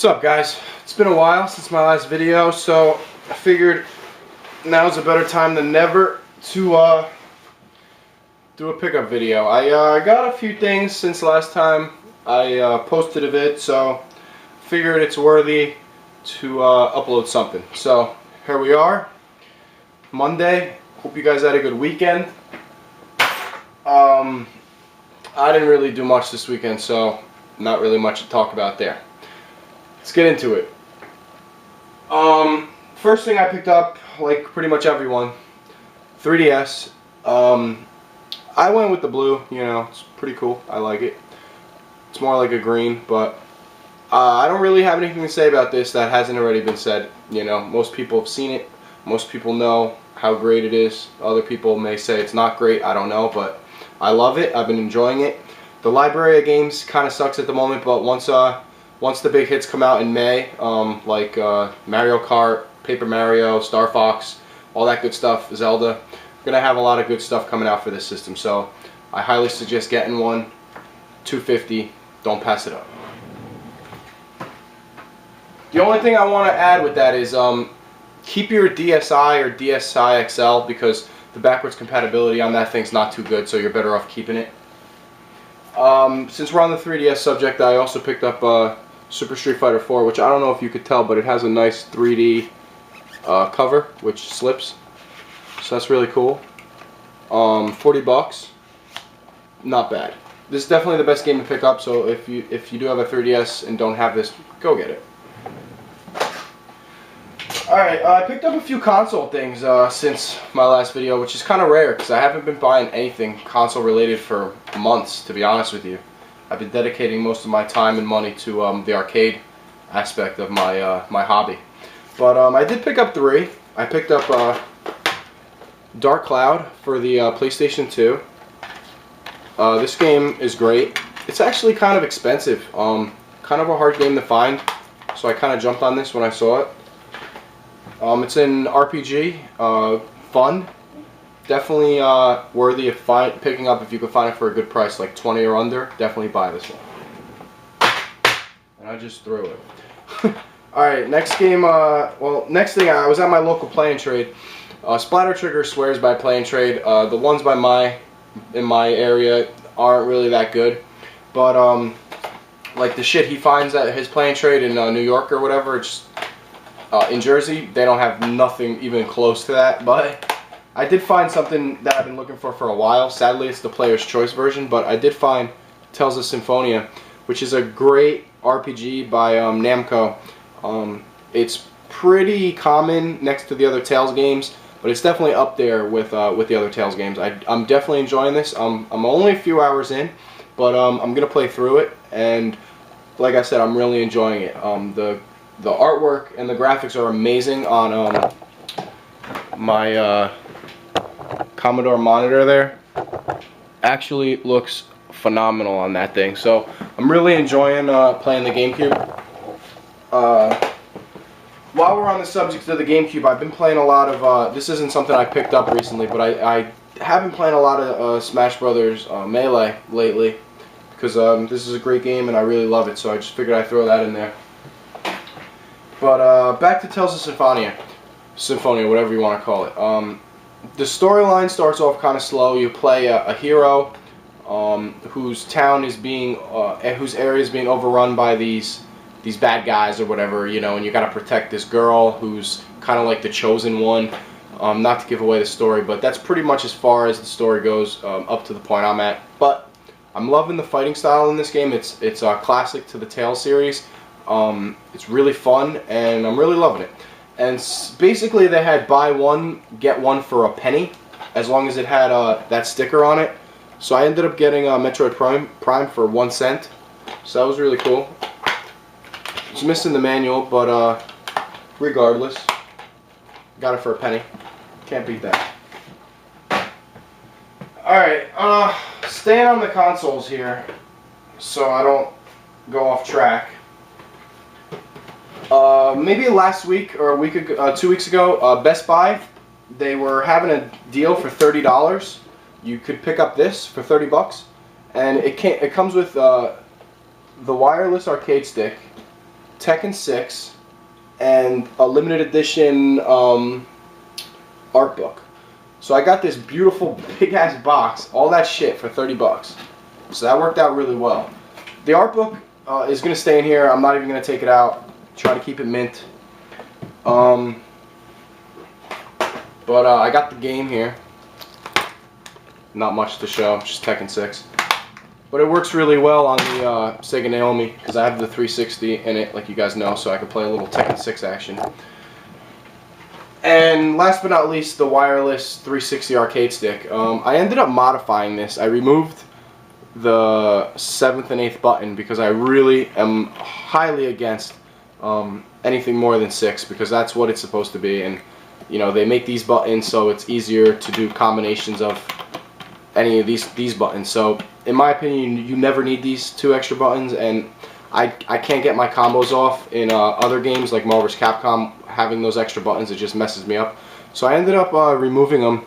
What's up, guys? It's been a while since my last video, so I figured now's a better time than never to do a pickup video. I got a few things since last time I posted a vid, so figured it's worthy to upload something. So here we are, Monday. Hope you guys had a good weekend. I didn't really do much this weekend, so not really much to talk about there. Let's get into it. First thing I picked up, like pretty much everyone, 3DS. I went with the blue, you know, it's pretty cool. I like it. It's more like a green, but I don't really have anything to say about this that hasn't already been said. You know, most people have seen it. Most people know how great it is. Other people may say it's not great. I don't know, but I love it. I've been enjoying it. The library of games kind of sucks at the moment, but once the big hits come out in May, like Mario Kart, Paper Mario, Star Fox, all that good stuff, Zelda, we're going to have a lot of good stuff coming out for this system. So I highly suggest getting one. $250. Don't pass it up. The only thing I want to add with that is keep your DSi or DSi XL, because the backwards compatibility on that thing's not too good, so you're better off keeping it. Since we're on the 3DS subject, I also picked up Super Street Fighter 4, which I don't know if you could tell, but it has a nice 3D cover, which slips. So that's really cool. 40 bucks. Not bad. This is definitely the best game to pick up, so if you do have a 3DS and don't have this, go get it. Alright, I picked up a few console things since my last video, which is kind of rare because I haven't been buying anything console related for months, to be honest with you. I've been dedicating most of my time and money to the arcade aspect of my my hobby. But I did pick up 3. I picked up Dark Cloud for the PlayStation 2. This game is great. It's actually kind of expensive. Kind of a hard game to find, so I kind of jumped on this when I saw it. It's an RPG, fun, definitely worthy of picking up if you can find it for a good price, like 20 or under. Definitely buy this one. And I just threw it. Alright, next game, next thing, I was at my local Play and Trade. Splatter Trigger swears by Play and Trade. The ones in my area aren't really that good, but like the shit he finds at his Play and Trade in New York or whatever, it's in Jersey, they don't have nothing even close to that. But I did find something that I've been looking for a while. Sadly, it's the Player's Choice version, but I did find Tales of Symphonia, which is a great RPG by Namco. It's pretty common next to the other Tales games, but it's definitely up there with the other Tales games. I'm definitely enjoying this. I'm only a few hours in, but I'm gonna play through it, and like I said, I'm really enjoying it. The artwork and the graphics are amazing on my Commodore monitor there. Actually looks phenomenal on that thing. So I'm really enjoying playing the GameCube. While we're on the subject of the GameCube, I've been playing a lot of, this isn't something I picked up recently, but I have been playing a lot of Smash Brothers Melee lately, because this is a great game and I really love it, so I just figured I'd throw that in there. But back to Tales of Symphonia, whatever you want to call it. The storyline starts off kind of slow. You play a hero whose town is whose area is being overrun by these bad guys or whatever, you know, and you got to protect this girl who's kind of like the chosen one. Not to give away the story, but that's pretty much as far as the story goes up to the point I'm at. But I'm loving the fighting style in this game. It's classic to the Tales series. It's really fun, and I'm really loving it. And basically, they had buy one get one for a penny, as long as it had that sticker on it. So I ended up getting Metroid Prime for 1 cent. So that was really cool. It's missing the manual, but regardless, got it for a penny. Can't beat that. Alright, staying on the consoles here, so I don't go off track. Maybe last week or a week ago, 2 weeks ago, Best Buy, they were having a deal for $30. You could pick up this for 30 bucks, and it comes with the wireless arcade stick, Tekken 6, and a limited edition art book. So I got this beautiful big ass box, all that shit for 30 bucks. So that worked out really well. The art book is going to stay in here. I'm not even going to take it out. Try to keep it mint. But I got the game here. Not much to show, just Tekken 6. But it works really well on the Sega Naomi because I have the 360 in it, like you guys know, so I can play a little Tekken 6 action. And last but not least, the wireless 360 arcade stick. I ended up modifying this. I removed the 7th and 8th button because I really am highly against anything more than 6 because that's what it's supposed to be. And you know, they make these buttons so it's easier to do combinations of any of these buttons. So in my opinion, you never need these 2 extra buttons, and I can't get my combos off in other games like Marvel vs. Capcom. Having those extra buttons, it just messes me up. So I ended up removing them,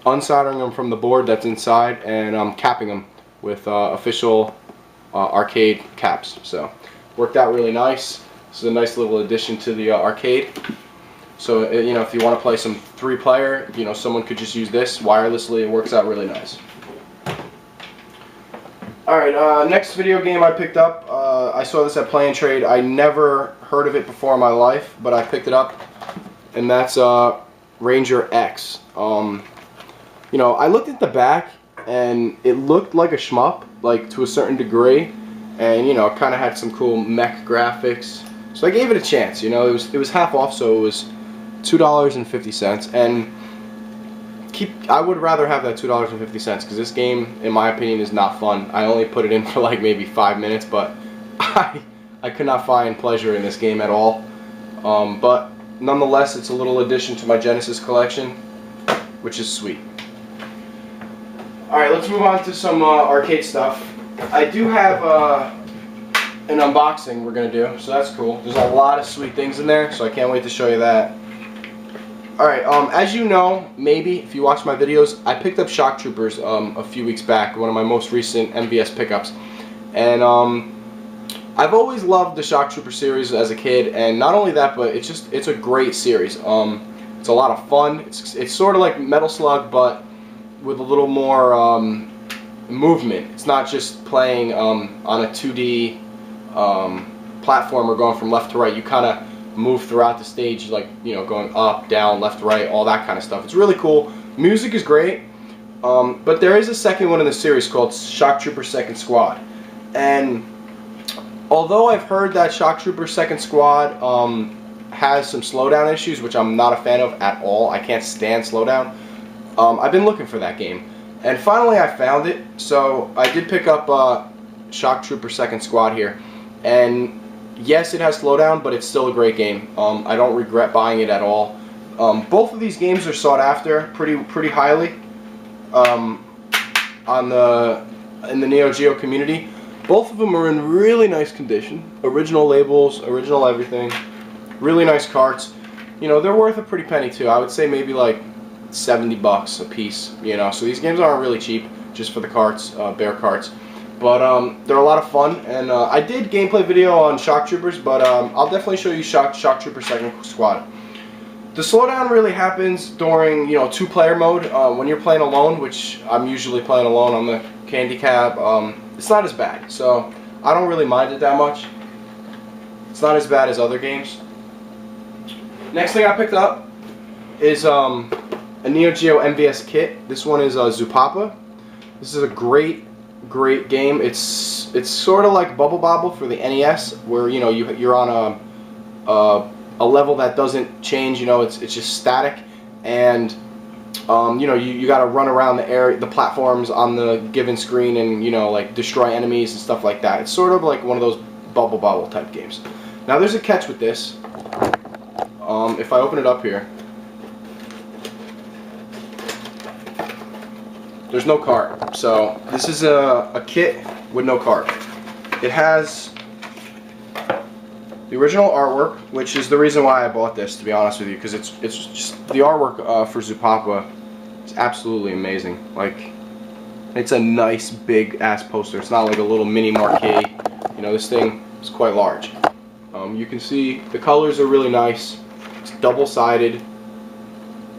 unsoldering them from the board that's inside, and capping them with official arcade caps. So worked out really nice. This is a nice little addition to the arcade. So you know, if you want to play some 3-player, you know, someone could just use this wirelessly. It works out really nice. Alright, next video game I picked up, I saw this at Play and Trade. I never heard of it before in my life, but I picked it up, and that's Ranger X. You know, I looked at the back, and it looked like a shmup, like to a certain degree, and you know, it kind of had some cool mech graphics. So I gave it a chance. You know, it was half off, so it was $2.50, and I would rather have that $2.50 because this game, in my opinion, is not fun. I only put it in for like maybe 5 minutes, but I could not find pleasure in this game at all. But nonetheless, it's a little addition to my Genesis collection, which is sweet. Alright, let's move on to some arcade stuff. I do have an unboxing we're going to do, so that's cool. There's a lot of sweet things in there, so I can't wait to show you that. Alright, as you know, maybe, if you watch my videos, I picked up Shock Troopers a few weeks back, one of my most recent MVS pickups. And I've always loved the Shock Trooper series as a kid, and not only that, but it's a great series. It's a lot of fun. It's sort of like Metal Slug, but with a little more movement. It's not just playing on a 2D platformer going from left to right. You kind of move throughout the stage, like, you know, going up, down, left, right, all that kind of stuff. It's really cool. Music is great, but there is a second one in the series called Shock Trooper Second Squad, and although I've heard that Shock Trooper Second Squad has some slowdown issues, which I'm not a fan of at all. I can't stand slowdown. I've been looking for that game, and finally I found it. So I did pick up Shock Trooper Second Squad here, and yes, it has slowdown, but it's still a great game. I don't regret buying it at all. Both of these games are sought after pretty highly in the Neo Geo community. Both of them are in really nice condition. Original labels, original everything. Really nice carts. You know, they're worth a pretty penny too. I would say maybe like 70 bucks a piece. You know, so these games aren't really cheap just for the carts, bare carts. But they're a lot of fun, and I did gameplay video on Shock Troopers, but I'll definitely show you Shock Trooper Second Squad. The slowdown really happens during, you know, 2-player mode. When you're playing alone, which I'm usually playing alone on the Candy Cab, it's not as bad, so I don't really mind it that much. It's not as bad as other games. Next thing I picked up is a Neo Geo MVS kit. This one is Zupapa. This is a great game. It's sort of like Bubble Bobble for the NES, where, you know, you're on a level that doesn't change. You know, it's just static, and you know, you got to run around the platforms on the given screen, and, you know, like destroy enemies and stuff like that. It's sort of like one of those Bubble Bobble type games. Now there's a catch with this. If I open it up here, there's no cart. So this is a kit with no cart. It has the original artwork, which is the reason why I bought this, to be honest with you, because it's just the artwork for Zupapa is absolutely amazing. Like, it's a nice big ass poster. It's not like a little mini marquee. You know, this thing is quite large. You can see the colors are really nice. It's double-sided.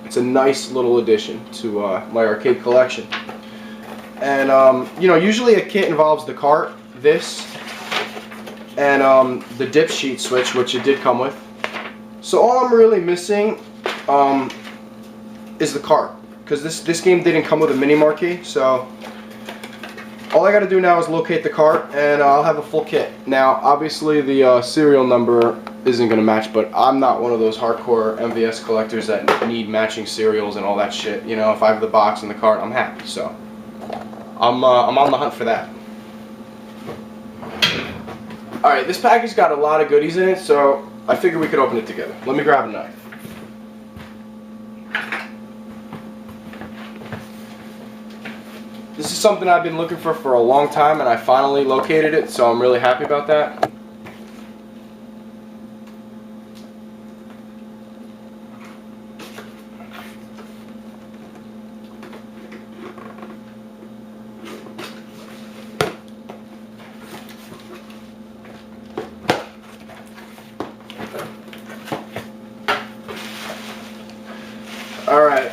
It's a nice little addition to my arcade collection. And you know, usually a kit involves the cart, this, and the dip sheet switch, which it did come with. So all I'm really missing is the cart, because this game didn't come with a mini marquee. So all I got to do now is locate the cart, and I'll have a full kit. Now, obviously, the serial number isn't going to match, but I'm not one of those hardcore MVS collectors that need matching serials and all that shit. You know, if I have the box and the cart, I'm happy. So I'm on the hunt for that. All right, this package got a lot of goodies in it, so I figured we could open it together. Let me grab a knife. This is something I've been looking for a long time, and I finally located it, so I'm really happy about that. All right.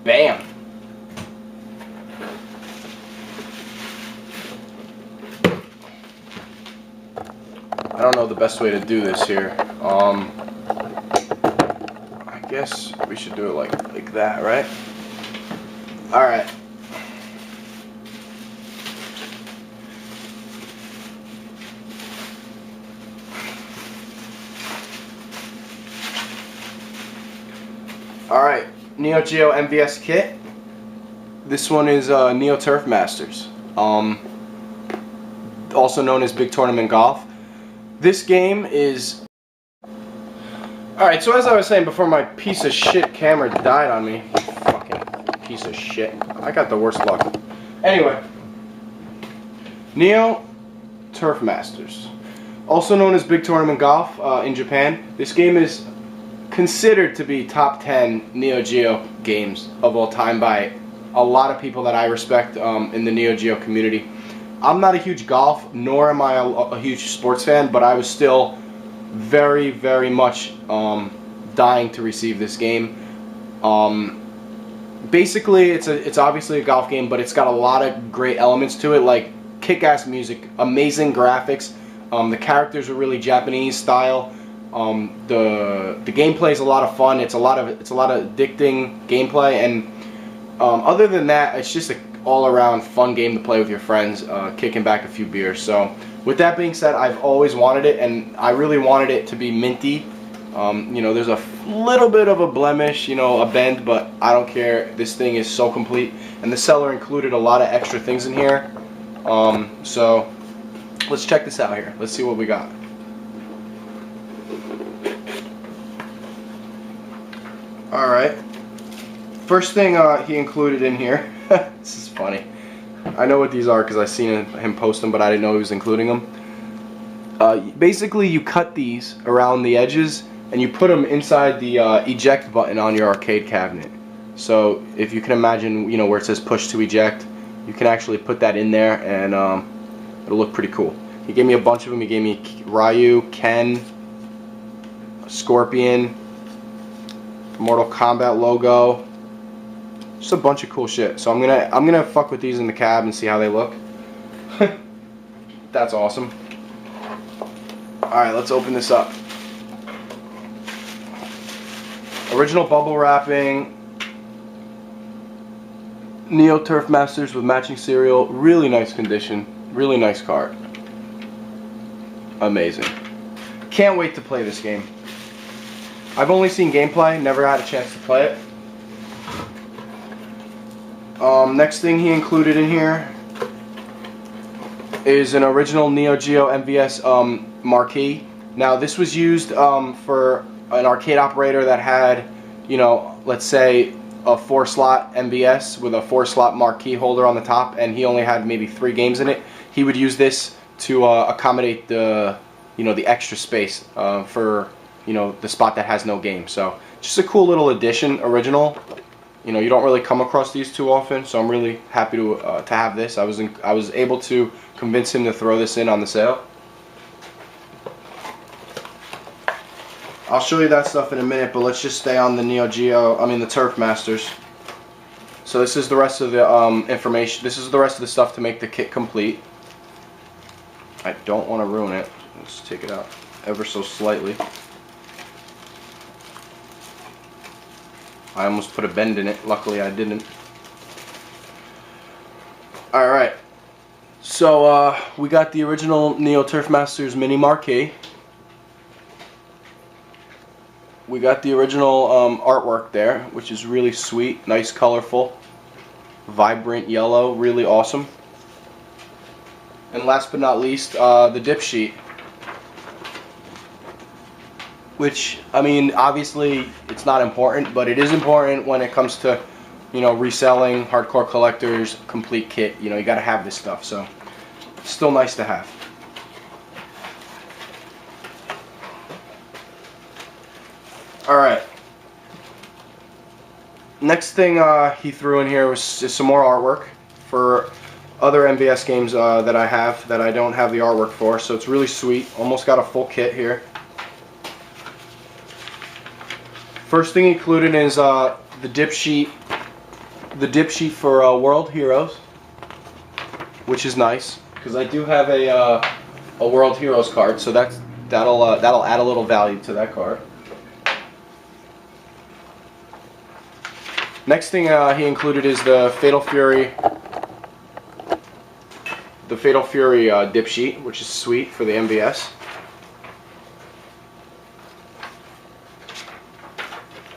Bam. I don't know the best way to do this here. I guess we should do it like that, right? All right. All right, Neo Geo MVS kit. This one is Neo Turf Masters, also known as Big Tournament Golf. This game is... Alright, so as I was saying before my piece of shit camera died on me. Fucking piece of shit. I got the worst luck. Anyway, Neo Turf Masters, also known as Big Tournament Golf in Japan. This game is considered to be top 10 Neo Geo games of all time by a lot of people that I respect in the Neo Geo community. I'm not a huge golf, nor am I a huge sports fan, but I was still very, very much dying to receive this game. Basically, it's obviously a golf game, but it's got a lot of great elements to it, like kick-ass music, amazing graphics. The characters are really Japanese style. The gameplay is a lot of fun. It's a lot of addicting gameplay, and other than that, it's just an all-around fun game to play with your friends, kicking back a few beers. So, with that being said, I've always wanted it, and I really wanted it to be minty. You know, there's a little bit of a blemish, you know, a bend, but I don't care. This thing is so complete, and the seller included a lot of extra things in here. So, let's check this out here. Let's see what we got. Alright, first thing he included in here, this is funny. I know what these are because I've seen him post them, but I didn't know he was including them. Basically, you cut these around the edges and you put them inside the eject button on your arcade cabinet. So if you can imagine, you know, where it says push to eject, you can actually put that in there, and it'll look pretty cool. He gave me a bunch of them. He gave me Ryu, Ken, Scorpion, Mortal Kombat logo, just a bunch of cool shit. So I'm gonna fuck with these in the cab and see how they look. That's awesome. Alright, let's open this up. Original bubble wrapping, Neo Turf Masters with matching cereal, really nice condition, really nice card. Amazing. Can't wait to play this game. I've only seen gameplay, never had a chance to play it. Next thing he included in here is an original Neo Geo MVS marquee. Now this was used for an arcade operator that had, you know, let's say a 4-slot MVS with a 4-slot marquee holder on the top, and he only had maybe 3 games in it. He would use this to accommodate the, you know, the extra space for, you know, the spot that has no game. So just a cool little addition, original. You know, you don't really come across these too often, so I'm really happy to have this. I was able to convince him to throw this in on the sale. I'll show you that stuff in a minute, but let's just stay on the Neo Geo, the Turf Masters. So this is the rest of the information. This is the rest of the stuff to make the kit complete. I don't want to ruin it. Let's take it out ever so slightly. I almost put a bend in it. Luckily I didn't. Alright. So we got the original Neo Turf Masters Mini Marquee. We got the original artwork there, which is really sweet, nice, colorful, vibrant yellow, really awesome. And last but not least, the dip sheet, which, obviously it's not important, but it is important when it comes to, reselling, hardcore collectors, complete kit. You gotta have this stuff, so it's still nice to have. Alright. Next thing he threw in here was some more artwork for other MVS games that I have that I don't have the artwork for, so it's really sweet. Almost got a full kit here. First thing included is the dip sheet for World Heroes, which is nice because I do have a World Heroes card, so that'll add a little value to that card. Next thing he included is the Fatal Fury dip sheet, which is sweet for the MVS.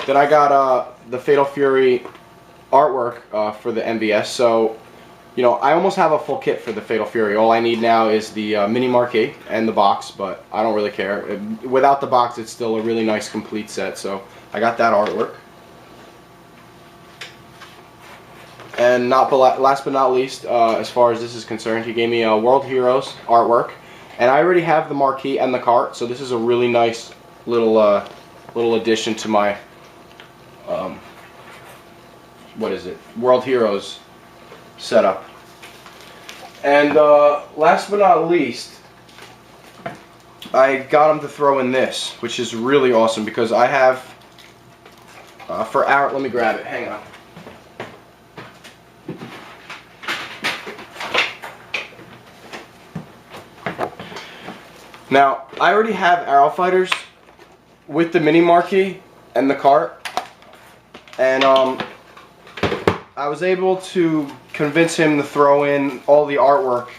Then I got the Fatal Fury artwork for the MVS. So, I almost have a full kit for the Fatal Fury. All I need now is the mini marquee and the box, but I don't really care. Without the box, it's still a really nice complete set. So I got that artwork. And last but not least, as far as this is concerned, he gave me a World Heroes artwork, and I already have the marquee and the cart, so this is a really nice little addition to my World Heroes setup. And last but not least, I got him to throw in this, which is really awesome because I have let me grab it. Hang on. Now, I already have Arrow Fighters with the mini marquee and the cart, and I was able to convince him to throw in all the artwork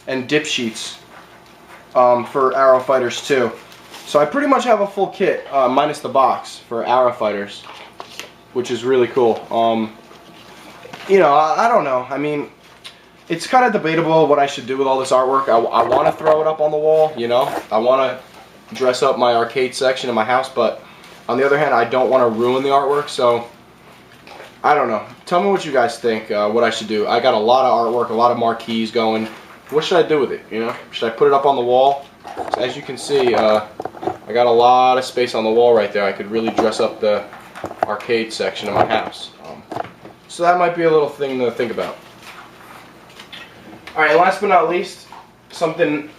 and dip sheets for Arrow Fighters 2. So I pretty much have a full kit, minus the box, for Arrow Fighters, which is really cool. I don't know. It's kind of debatable what I should do with all this artwork. I want to throw it up on the wall, I want to dress up my arcade section in my house, but on the other hand, I don't want to ruin the artwork, so I don't know. Tell me what you guys think, what I should do. I got a lot of artwork, a lot of marquees going. What should I do with it, Should I put it up on the wall? So as you can see, I got a lot of space on the wall right there. I could really dress up the arcade section of my house. So that might be a little thing to think about. Alright, last but not least, something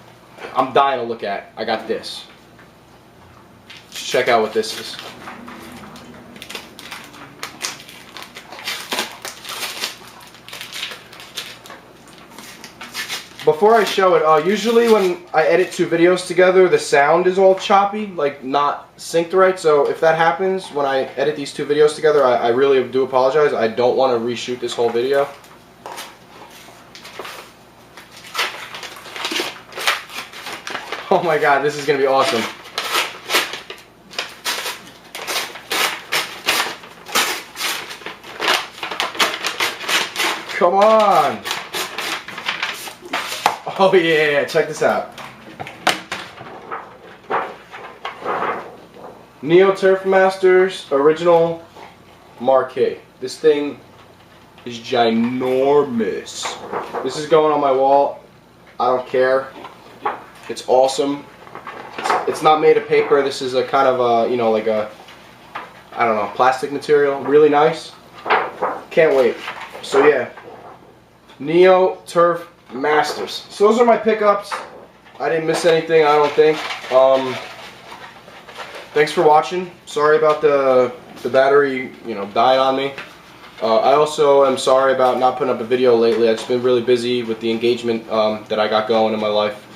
I'm dying to look at. I got this. Just check out what this is. Before I show it, usually when I edit two videos together, the sound is all choppy, like not synced right. So if that happens when I edit these two videos together, I really do apologize. I don't want to reshoot this whole video. Oh my god, this is going to be awesome. Come on. Oh yeah, check this out. Neo Turf Masters original marquee. This thing is ginormous. This is going on my wall. I don't care. It's awesome. It's not made of paper. This is a kind of a, like a, I don't know, plastic material. Really nice. Can't wait. So yeah, Neo Turf Masters. So those are my pickups. I didn't miss anything, I don't think. Thanks for watching. Sorry about the battery, dying on me. I also am sorry about not putting up a video lately. I've just been really busy with the engagement that I got going in my life.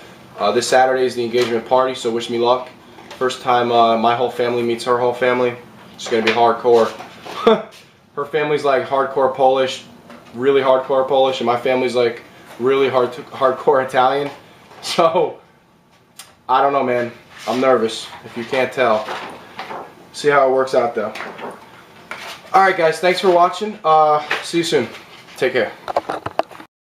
This Saturday is the engagement party, so wish me luck. First time my whole family meets her whole family. It's going to be hardcore. Her family's like hardcore Polish, really hardcore Polish, and my family's like really hardcore Italian. So, I don't know, man. I'm nervous, if you can't tell. See how it works out, though. Alright, guys. Thanks for watching. See you soon. Take care.